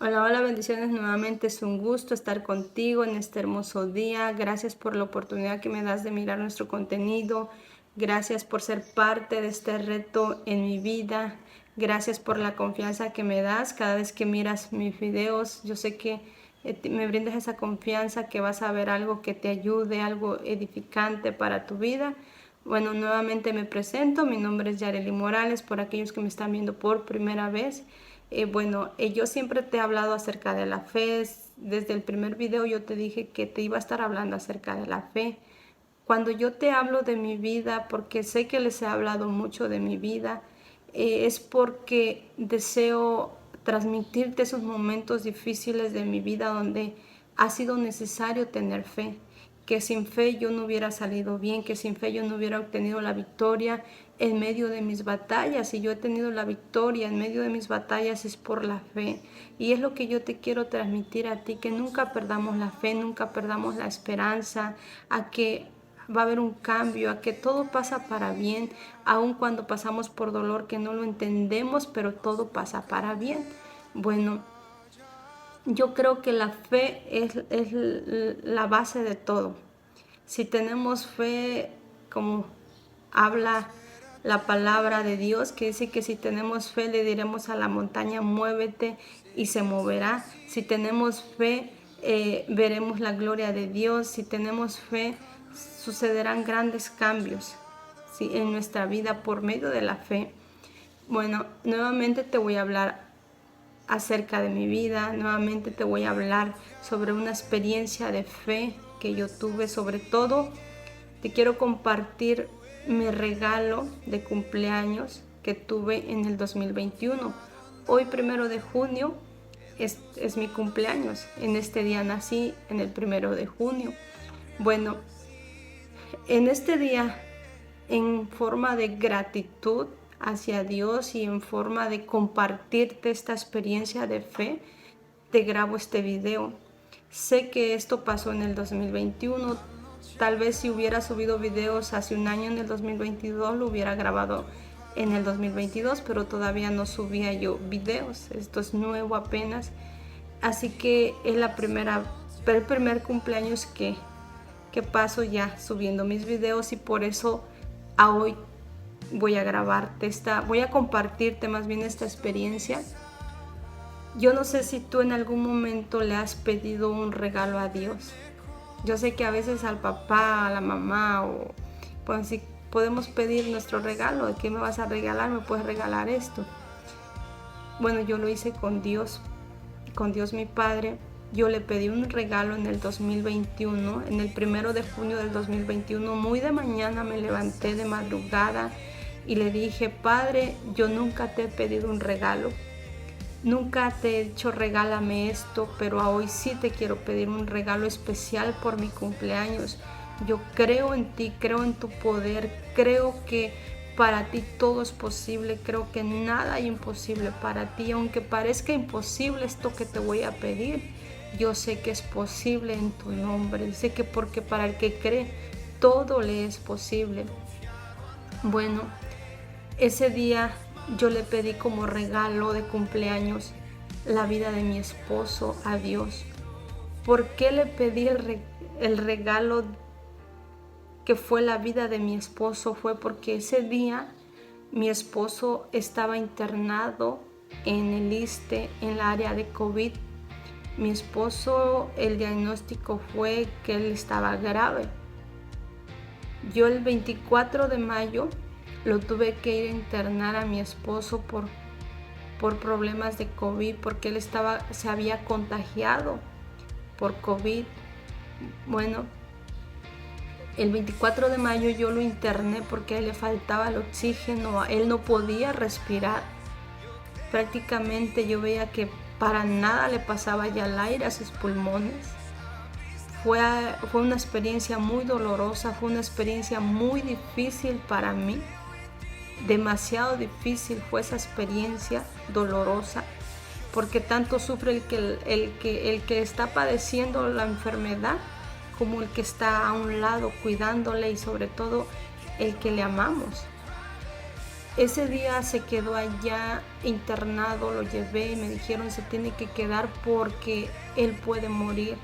Hola, hola, bendiciones nuevamente. Es un gusto estar contigo en este hermoso día. Gracias por la oportunidad que me das de mirar nuestro contenido. Gracias por ser parte de este reto en mi vida. Gracias por la confianza que me das cada vez que miras mis videos. Yo sé que me brindas esa confianza que vas a ver algo que te ayude, algo edificante para tu vida. Bueno, nuevamente me presento. Mi nombre es Yareli Morales, por aquellos que me están viendo por primera vez. Yo siempre te he hablado acerca de la fe. Desde el primer video yo te dije que te iba a estar hablando acerca de la fe. Cuando yo te hablo de mi vida, porque sé que les he hablado mucho de mi vida, es porque deseo transmitirte esos momentos difíciles de mi vida donde ha sido necesario tener fe, que sin fe yo no hubiera salido bien, que sin fe yo no hubiera obtenido la victoria en medio de mis batallas. Y yo he tenido la victoria en medio de mis batallas es por la fe. Y es lo que yo te quiero transmitir a ti, que nunca perdamos la fe, nunca perdamos la esperanza, a que va a haber un cambio, a que todo pasa para bien, aun cuando pasamos por dolor que no lo entendemos, pero todo pasa para bien. Bueno, yo creo que la fe es la base de todo. Si tenemos fe, como habla la palabra de Dios, que dice que si tenemos fe le diremos a la montaña, muévete y se moverá. Si tenemos fe, veremos la gloria de Dios. Si tenemos fe, sucederán grandes cambios, ¿sí?, en nuestra vida por medio de la fe. Bueno, nuevamente te voy a hablar acerca de mi vida. Nuevamente te voy a hablar sobre una experiencia de fe que yo tuve. Sobre todo, te quiero compartir mi regalo de cumpleaños que tuve en el 2021. Hoy, 1 de junio, es mi cumpleaños. En este día nací, en el 1 de junio. Bueno, en este día, en forma de gratitud hacia Dios y en forma de compartirte esta experiencia de fe, te grabo este video. Sé que esto pasó en el 2021. Tal vez si hubiera subido videos hace un año, en el 2022, lo hubiera grabado en el 2022, pero todavía no subía yo videos. Esto es nuevo apenas. Así que es el primer cumpleaños que paso ya subiendo mis videos, y por eso a hoy voy a compartirte más bien esta experiencia. Yo no sé si tú en algún momento le has pedido un regalo a Dios. Yo sé que a veces al papá, a la mamá, o pues si podemos pedir nuestro regalo, ¿de qué me vas a regalar? ¿Me puedes regalar esto? Bueno, yo lo hice con Dios mi Padre. Yo le pedí un regalo en el 2021, en el 1 de junio del 2021, muy de mañana me levanté de madrugada y le dije: Padre, yo nunca te he pedido un regalo, nunca te he dicho regálame esto, pero hoy sí te quiero pedir un regalo especial por mi cumpleaños. Yo creo en ti, creo en tu poder, creo que para ti todo es posible, creo que nada hay imposible para ti. Aunque parezca imposible esto que te voy a pedir, yo sé que es posible en tu nombre. Sé que porque para el que cree, todo le es posible. Bueno, ese día yo le pedí como regalo de cumpleaños la vida de mi esposo a Dios. ¿Por qué le pedí el regalo que fue la vida de mi esposo? Fue porque ese día mi esposo estaba internado en el ISSSTE, en la área de COVID. Mi esposo, el diagnóstico fue que él estaba grave. Yo el 24 de mayo lo tuve que ir a internar a mi esposo por problemas de COVID, porque él se había contagiado por COVID. Bueno, el 24 de mayo yo lo interné porque a él le faltaba el oxígeno, él no podía respirar. Prácticamente yo veía que para nada le pasaba ya el aire a sus pulmones. Fue una experiencia muy dolorosa, fue una experiencia muy difícil para mí. Demasiado difícil fue esa experiencia dolorosa, porque tanto sufre el que está padeciendo la enfermedad como el que está a un lado cuidándole, y sobre todo el que le amamos. Ese día se quedó allá internado, lo llevé y me dijeron se tiene que quedar porque él puede morir,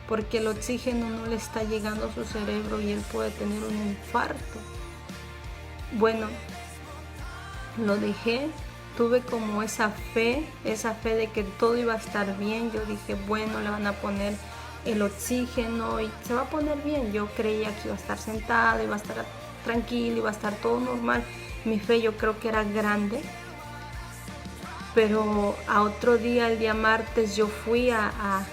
porque el oxígeno no le está llegando a su cerebro y él puede tener un infarto. Bueno, lo dejé, tuve como esa fe de que todo iba a estar bien. Yo dije, bueno, le van a poner el oxígeno y se va a poner bien. Yo creía que iba a estar sentado, iba a estar tranquilo, iba a estar todo normal. Mi fe yo creo que era grande, pero a otro día, el día martes, yo fui a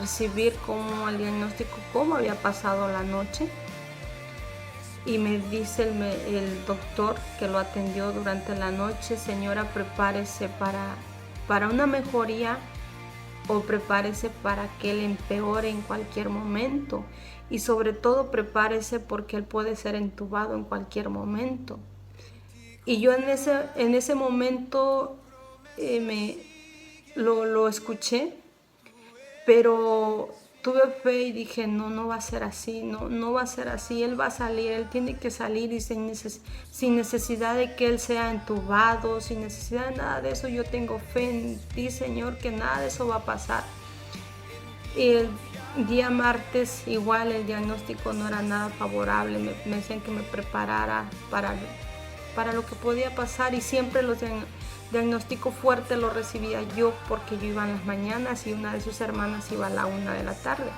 recibir como el diagnóstico, cómo había pasado la noche, y me dice el doctor que lo atendió durante la noche, señora, prepárese para una mejoría o prepárese para que él empeore en cualquier momento, y sobre todo prepárese porque él puede ser entubado en cualquier momento. Y yo en ese momento lo escuché, pero tuve fe y dije, no, no va a ser así, no va a ser así, él va a salir, él tiene que salir, y sin necesidad de que él sea entubado, sin necesidad de nada de eso. Yo tengo fe en ti, Señor, que nada de eso va a pasar. Y el día martes igual el diagnóstico no era nada favorable, me decían que me preparara para lo que podía pasar, y siempre los diagnósticos fuertes los recibía yo porque yo iba en las mañanas y una de sus hermanas iba a la 1 de la tarde.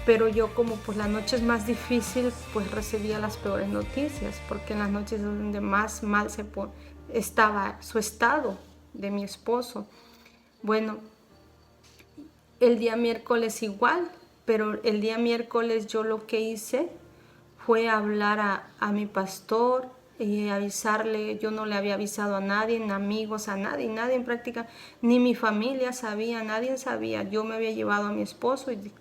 Pero yo, como pues la noche es más difícil, pues recibía las peores noticias, porque en las noches es donde más mal estaba su estado de mi esposo. Bueno, el día miércoles igual, pero el día miércoles yo lo que hice fue hablar a mi pastor y avisarle. Yo no le había avisado a nadie, ni amigos, a nadie en práctica, ni mi familia sabía, nadie sabía. Yo me había llevado a mi esposo y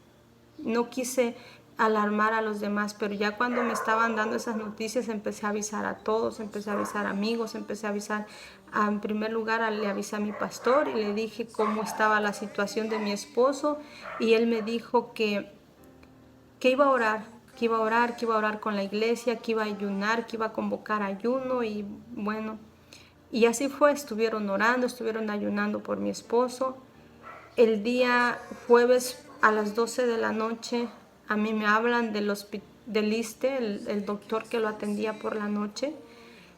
no quise alarmar a los demás, pero ya cuando me estaban dando esas noticias empecé a avisar a todos, empecé a avisar a amigos, empecé a avisar, en primer lugar le avisé a mi pastor y le dije cómo estaba la situación de mi esposo, y él me dijo que iba a orar, que iba a orar, que iba a orar con la iglesia, que iba a ayunar, que iba a convocar ayuno. Y bueno, y así fue, estuvieron orando, estuvieron ayunando por mi esposo. El día jueves a las 12 de la noche a mí me hablan del ISSSTE, el doctor que lo atendía por la noche,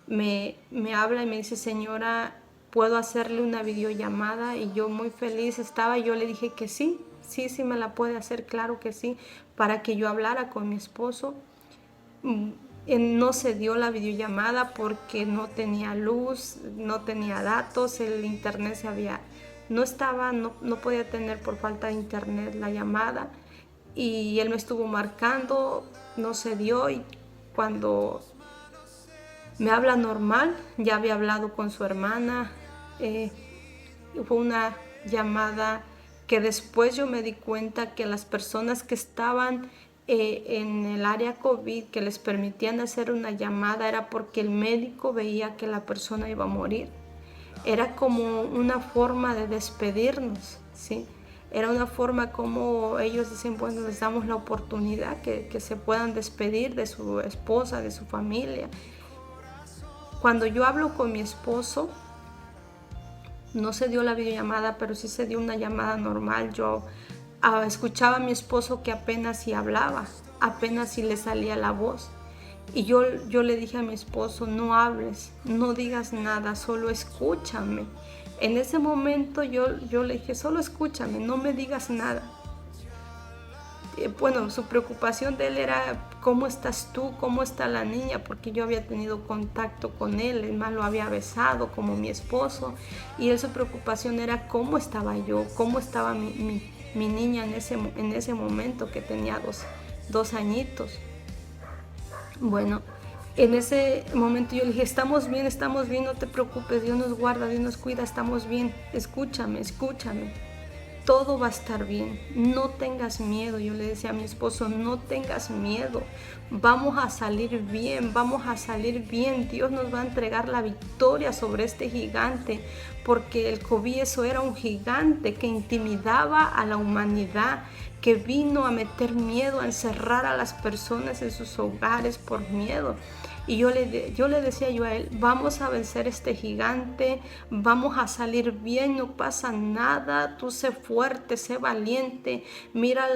me habla y me dice, señora, ¿puedo hacerle una videollamada? Y yo muy feliz estaba, y yo le dije que sí me la puede hacer, claro que sí, para que yo hablara con mi esposo. No se dio la videollamada porque no tenía luz, no tenía datos, el internet no podía tener por falta de internet la llamada, y él me estuvo marcando, no se dio. Y cuando me habla normal, ya había hablado con su hermana, fue una llamada que después yo me di cuenta que las personas que estaban en el área COVID, que les permitían hacer una llamada, era porque el médico veía que la persona iba a morir. Era como una forma de despedirnos, ¿sí? Era una forma como ellos dicen, bueno, les damos la oportunidad que se puedan despedir de su esposa, de su familia. Cuando yo hablo con mi esposo, no se dio la videollamada, pero sí se dio una llamada normal. Yo escuchaba a mi esposo que apenas si hablaba, apenas si le salía la voz. Y yo le dije a mi esposo, no hables, no digas nada, solo escúchame. En ese momento yo le dije, solo escúchame, no me digas nada. Bueno, su preocupación de él era, ¿cómo estás tú? ¿Cómo está la niña? Porque yo había tenido contacto con él, además lo había besado como mi esposo, y su preocupación era cómo estaba yo, cómo estaba mi niña en ese momento, que tenía dos añitos. Bueno, en ese momento yo le dije, estamos bien, no te preocupes, Dios nos guarda, Dios nos cuida, estamos bien, escúchame, todo va a estar bien, no tengas miedo. Yo le decía a mi esposo, no tengas miedo, vamos a salir bien, Dios nos va a entregar la victoria sobre este gigante, porque el COVID eso era un gigante que intimidaba a la humanidad, que vino a meter miedo, a encerrar a las personas en sus hogares por miedo. Y yo le decía yo a él, vamos a vencer este gigante, vamos a salir bien, no pasa nada, tú sé fuerte, sé valiente, mira,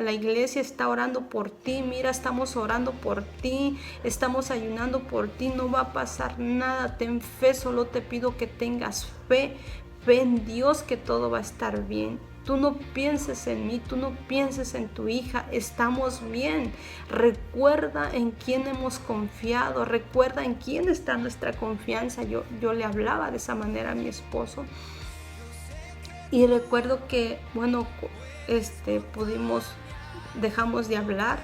la iglesia está orando por ti, mira, estamos orando por ti, estamos ayunando por ti, no va a pasar nada, ten fe, solo te pido que tengas fe, fe en Dios que todo va a estar bien. Tú no pienses en mí, tú no pienses en tu hija, estamos bien. Recuerda en quién hemos confiado, recuerda en quién está nuestra confianza. Yo le hablaba de esa manera a mi esposo. Y recuerdo que, bueno, dejamos de hablar,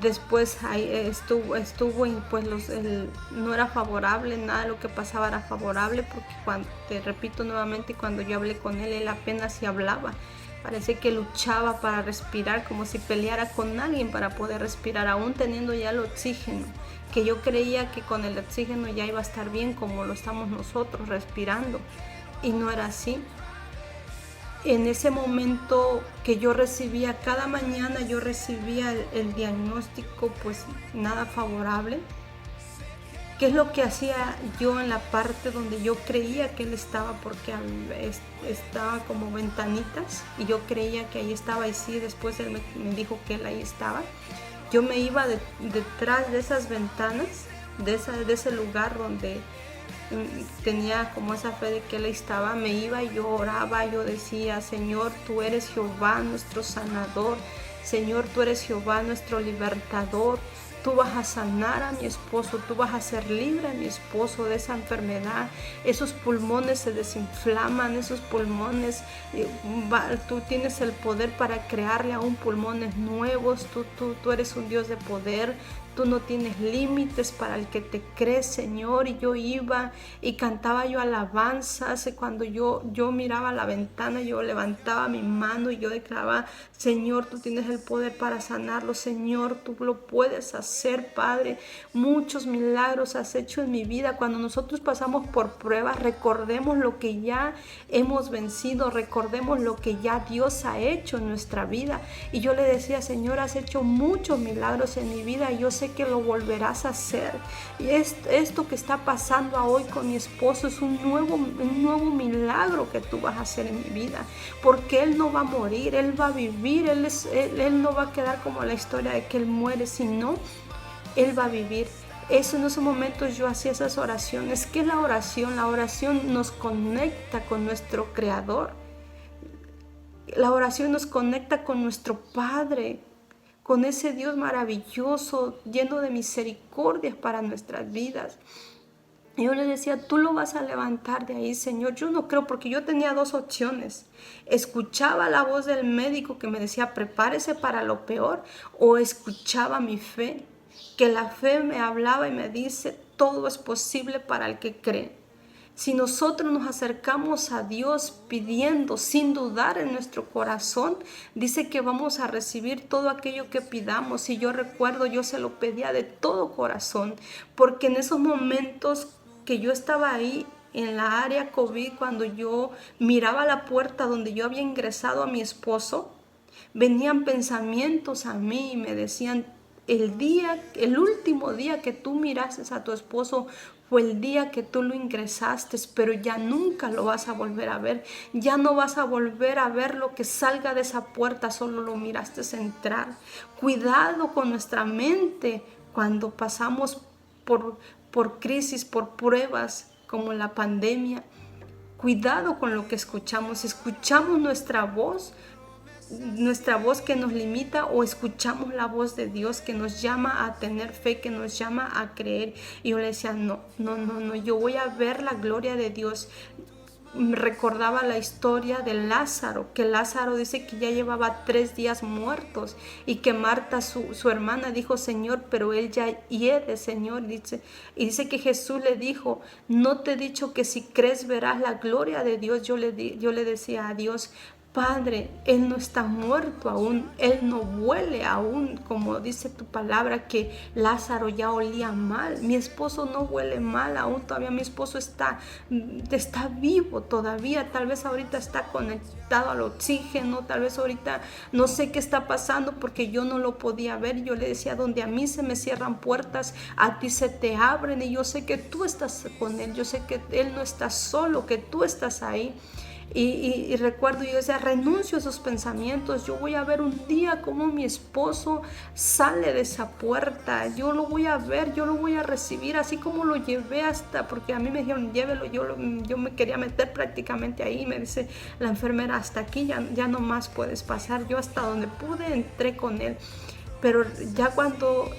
después ahí estuvo y pues no era favorable, nada de lo que pasaba era favorable, porque te repito nuevamente, cuando yo hablé con él apenas si hablaba, parece que luchaba para respirar, como si peleara con alguien para poder respirar, aún teniendo ya el oxígeno, que yo creía que con el oxígeno ya iba a estar bien como lo estamos nosotros respirando, y no era así. En ese momento que yo recibía, cada mañana yo recibía el diagnóstico, pues nada favorable. ¿Qué es lo que hacía yo en la parte donde yo creía que él estaba? Porque estaba como ventanitas y yo creía que ahí estaba, y sí, después él me dijo que él ahí estaba. Yo me iba detrás de esas ventanas, de ese lugar donde tenía como esa fe de que él estaba, me iba y yo oraba, yo decía, Señor, tú eres Jehová nuestro sanador, Señor, tú eres Jehová nuestro libertador, tú vas a sanar a mi esposo, tú vas a hacer libre a mi esposo de esa enfermedad, esos pulmones se desinflaman, esos pulmones, tú tienes el poder para crearle aún pulmones nuevos, tú eres un Dios de poder, tú no tienes límites para el que te cree, Señor. Y yo iba y cantaba yo alabanzas, y cuando yo miraba la ventana, yo levantaba mi mano y yo declaraba, Señor, tú tienes el poder para sanarlo, Señor, tú lo puedes hacer, Padre. Muchos milagros has hecho en mi vida. Cuando nosotros pasamos por pruebas, recordemos lo que ya hemos vencido, recordemos lo que ya Dios ha hecho en nuestra vida. Y yo le decía, Señor, has hecho muchos milagros en mi vida y yo sé que lo volverás a hacer. Y esto que está pasando hoy con mi esposo es un nuevo milagro que tú vas a hacer en mi vida, porque él no va a morir, él va a vivir, él no va a quedar como la historia de que él muere, sino él va a vivir. Eso, en esos momentos yo hacía esas oraciones. ¿Qué es la oración? La oración nos conecta con nuestro Creador. La oración nos conecta con nuestro Padre, con ese Dios maravilloso, lleno de misericordias para nuestras vidas. Y yo le decía, tú lo vas a levantar de ahí, Señor. Yo no creo, porque yo tenía dos opciones. Escuchaba la voz del médico que me decía, prepárese para lo peor, o escuchaba mi fe, que la fe me hablaba y me dice, todo es posible para el que cree. Si nosotros nos acercamos a Dios pidiendo sin dudar en nuestro corazón, dice que vamos a recibir todo aquello que pidamos. Y yo recuerdo, yo se lo pedía de todo corazón, porque en esos momentos que yo estaba ahí en la área COVID, cuando yo miraba la puerta donde yo había ingresado a mi esposo, venían pensamientos a mí y me decían, el último día que tú miraste a tu esposo fue el día que tú lo ingresaste, pero ya nunca lo vas a volver a ver. Ya no vas a volver a ver lo que salga de esa puerta, solo lo miraste entrar. Cuidado con nuestra mente cuando pasamos por crisis, por pruebas como la pandemia. Cuidado con lo que escuchamos. Escuchamos nuestra voz que nos limita, o escuchamos la voz de Dios que nos llama a tener fe, que nos llama a creer. Y yo le decía, no, yo voy a ver la gloria de Dios. Recordaba la historia de Lázaro, que Lázaro dice que ya llevaba 3 días muertos, y que Marta, su hermana, dijo, Señor, pero él ya hiede, Señor. Y dice que Jesús le dijo, no te he dicho que si crees verás la gloria de Dios. Yo le decía a Dios, Padre, Él no está muerto aún, Él no huele aún, como dice tu palabra, que Lázaro ya olía mal. Mi esposo no huele mal aún, todavía mi esposo está vivo todavía, tal vez ahorita está conectado al oxígeno, tal vez ahorita no sé qué está pasando porque yo no lo podía ver. Yo le decía, donde a mí se me cierran puertas, a ti se te abren, y yo sé que tú estás con Él, yo sé que Él no está solo, que tú estás ahí. Y recuerdo, yo decía, renuncio a esos pensamientos. Yo voy a ver un día cómo mi esposo sale de esa puerta. Yo lo voy a ver, yo lo voy a recibir, así como lo llevé hasta, porque a mí me dijeron, llévelo. Yo me quería meter prácticamente ahí. Me dice la enfermera, hasta aquí ya no más puedes pasar. Yo hasta donde pude entré con él. Pero ya cuando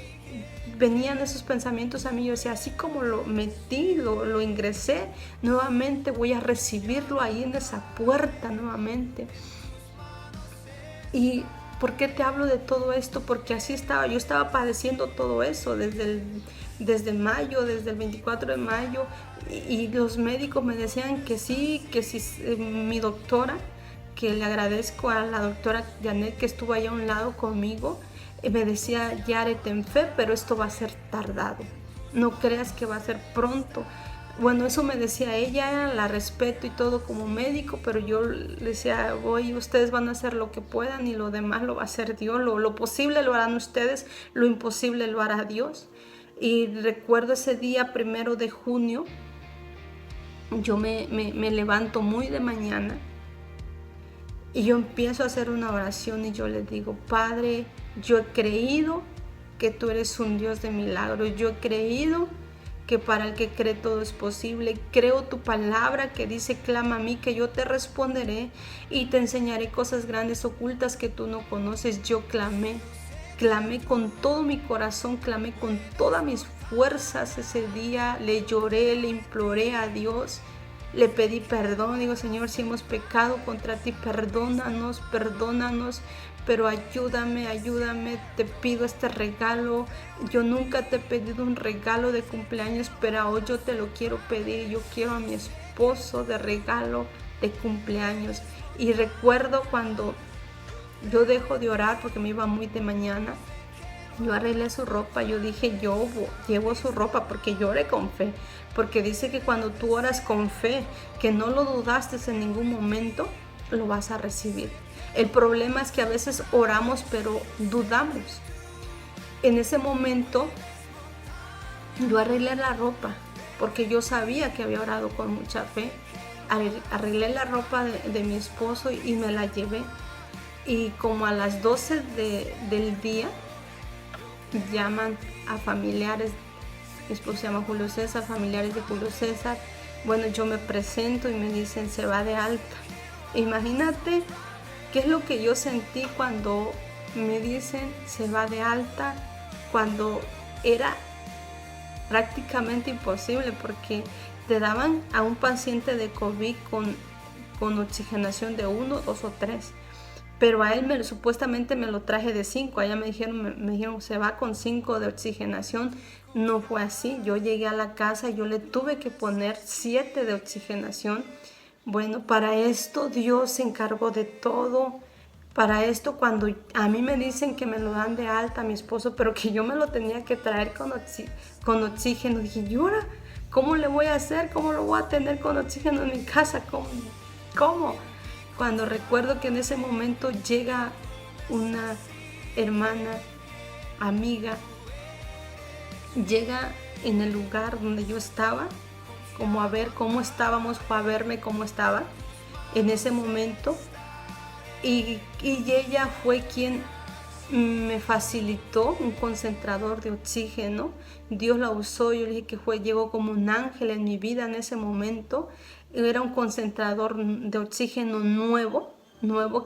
venían esos pensamientos a mí, yo decía, así como lo metí, lo ingresé, nuevamente voy a recibirlo ahí en esa puerta nuevamente. ¿Y por qué te hablo de todo esto? Porque así estaba, yo estaba padeciendo todo eso desde mayo, desde el 24 de mayo, y los médicos me decían que sí, mi doctora, que le agradezco a la doctora Janet que estuvo ahí a un lado conmigo, me decía, Yare, ten fe, pero esto va a ser tardado. No creas que va a ser pronto. Bueno, eso me decía ella, la respeto y todo como médico, pero yo le decía, voy, ustedes van a hacer lo que puedan y lo demás lo va a hacer Dios. Lo posible lo harán ustedes, lo imposible lo hará Dios. Y recuerdo ese día 1 de junio, yo me levanto muy de mañana y yo empiezo a hacer una oración y yo le digo, Padre, yo he creído que tú eres un Dios de milagros. Yo he creído que para el que cree todo es posible. Creo tu palabra que dice, clama a mí que yo te responderé y te enseñaré cosas grandes ocultas que tú no conoces. Yo clamé con todo mi corazón, clamé con todas mis fuerzas ese día. Le lloré, le imploré a Dios. Le pedí perdón, digo, Señor, si hemos pecado contra ti, perdónanos, pero ayúdame, te pido este regalo. Yo nunca te he pedido un regalo de cumpleaños, pero hoy yo te lo quiero pedir. Yo quiero a mi esposo de regalo de cumpleaños. Y recuerdo cuando yo dejo de orar porque me iba muy de mañana, yo arreglé su ropa, yo dije, yo llevo su ropa porque yo oré con fe. Porque dice que cuando tú oras con fe, que no lo dudaste en ningún momento, lo vas a recibir. El problema es que a veces oramos, pero dudamos. En ese momento, yo arreglé la ropa, porque yo sabía que había orado con mucha fe. Arreglé la ropa de mi esposo y me la llevé. Y como a las 12 del día, llaman a familiares, mi esposo se llama Julio César, familiares de Julio César. Bueno, yo me presento y me dicen, se va de alta. Imagínate qué es lo que yo sentí cuando me dicen, se va de alta, cuando era prácticamente imposible, porque te daban a un paciente de COVID con oxigenación de 1, 2 o 3. Pero a él supuestamente me lo traje de 5. Allá me dijeron, se va con 5 de oxigenación. No fue así. Yo llegué a la casa y yo le tuve que poner 7 de oxigenación. Bueno, para esto Dios se encargó de todo. Para esto, cuando a mí me dicen que me lo dan de alta a mi esposo, pero que yo me lo tenía que traer con oxígeno, dije, ¿y ahora cómo le voy a hacer? ¿Cómo lo voy a tener con oxígeno en mi casa? ¿Cómo? Cuando recuerdo que en ese momento llega una hermana, amiga, llega en el lugar donde yo estaba, como a ver cómo estábamos, fue a verme cómo estaba en ese momento, y ella fue quien me facilitó un concentrador de oxígeno. Dios la usó, yo le dije que llegó como un ángel en mi vida en ese momento. Era un concentrador de oxígeno nuevo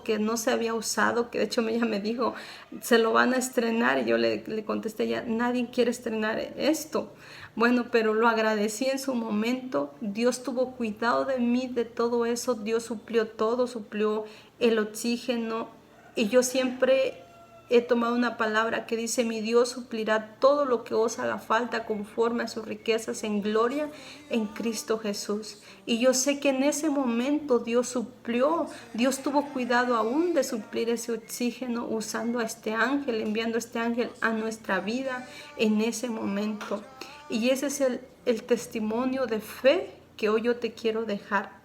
que no se había usado, que de hecho ella me dijo, se lo van a estrenar, y yo le contesté, ya nadie quiere estrenar esto. Bueno, pero lo agradecí en su momento. Dios tuvo cuidado de mí, de todo eso. Dios suplió todo, suplió el oxígeno, y yo siempre he tomado una palabra que dice: mi Dios suplirá todo lo que os haga falta conforme a sus riquezas en gloria en Cristo Jesús. Y yo sé que en ese momento Dios suplió, Dios tuvo cuidado aún de suplir ese oxígeno usando a este ángel, enviando a este ángel a nuestra vida en ese momento. Y ese es el testimonio de fe que hoy yo te quiero dejar.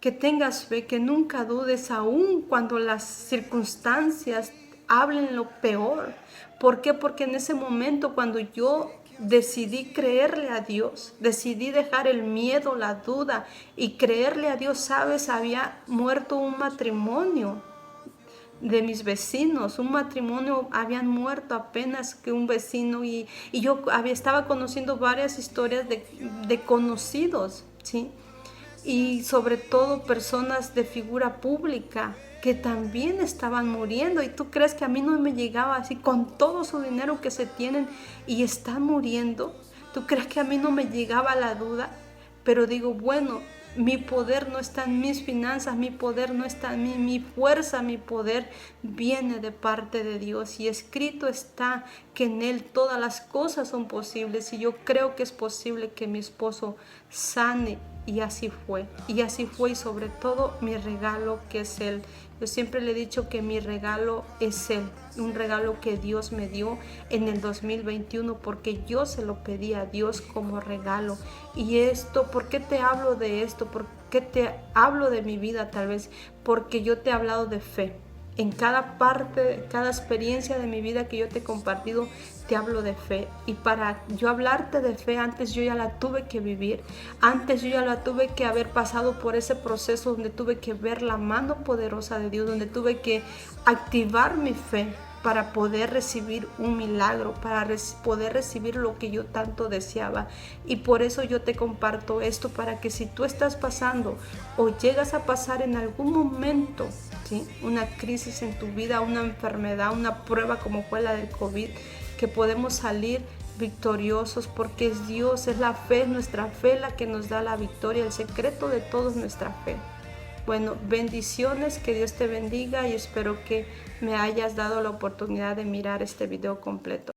Que tengas fe, que nunca dudes aún cuando las circunstancias hablen lo peor. ¿Por qué? Porque en ese momento, cuando yo decidí creerle a Dios, decidí dejar el miedo, la duda y creerle a Dios, ¿sabes? Había muerto un matrimonio de mis vecinos, un matrimonio, habían muerto apenas que un vecino, y yo estaba conociendo varias historias de conocidos, ¿sí? Y sobre todo personas de figura pública que también estaban muriendo. ¿Y tú crees que a mí no me llegaba así con todo su dinero que se tienen y están muriendo? ¿Tú crees que a mí no me llegaba la duda? Pero digo, bueno, mi poder no está en mis finanzas, mi poder no está en mí, mi fuerza, mi poder viene de parte de Dios. Y escrito está que en Él todas las cosas son posibles. Y yo creo que es posible que mi esposo sane. Y así fue. Y así fue, y sobre todo mi regalo, que es Él. Yo siempre le he dicho que mi regalo es Él, un regalo que Dios me dio en el 2021 porque yo se lo pedí a Dios como regalo. Y esto, ¿por qué te hablo de esto? ¿Por qué te hablo de mi vida tal vez? Porque yo te he hablado de fe. En cada parte, cada experiencia de mi vida que yo te he compartido, te hablo de fe. Y para yo hablarte de fe, antes yo ya la tuve que vivir. Antes yo ya la tuve que haber pasado por ese proceso donde tuve que ver la mano poderosa de Dios, donde tuve que activar mi fe para poder recibir un milagro, para poder recibir lo que yo tanto deseaba. Y por eso yo te comparto esto, para que si tú estás pasando o llegas a pasar en algún momento, ¿sí?, una crisis en tu vida, una enfermedad, una prueba como fue la del COVID, que podemos salir victoriosos, porque es Dios, es la fe, nuestra fe la que nos da la victoria. El secreto de todo es nuestra fe. Bueno, bendiciones, que Dios te bendiga, y espero que me hayas dado la oportunidad de mirar este video completo.